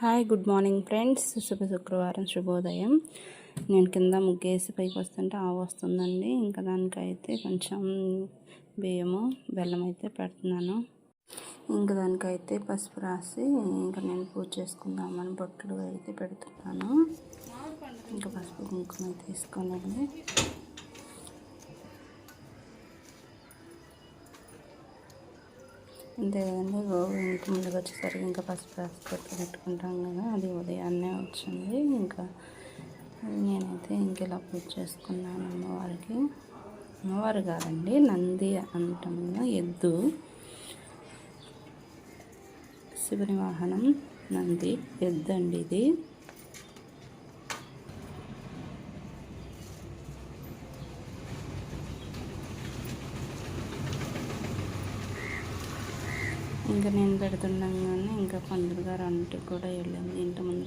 Hi, good morning friends. శుక్రవారం శుభోదయం. నేను కింద ముగ్గేసి పైకి వస్తుంటే ఆవు వస్తుందండి. ఇంకా దానికైతే కొంచెం బియ్యము బెల్లం అయితే పెడుతున్నాను. ఇంకా దానికైతే పసుపు రాసి ఇంకా నేను పూజ చేసుకుందామని బొట్లు అయితే పెడుతున్నాను. ఇంకా పసుపు కుంకుమ తీసుకోనండి. అంతే కదండి. ఇంటి ముందుకు వచ్చేసరికి ఇంకా పసుపు రాసి పెట్టుకుంటాం కదా, అది ఉదయాన్నే వచ్చింది. ఇంకా నేనైతే ఇలా పూజ చేసుకున్నాను అమ్మవారికి. అమ్మవారు కాదండి, నంది అంటాము, ఎద్దు, శివుని వాహనం నంది, ఎద్దు అండి ఇది. ఇంకా నేను పెడుతుండగానే ఇంకా పంతులు గారు అంటికి కూడా వెళ్ళింది. ఇంటి ముందు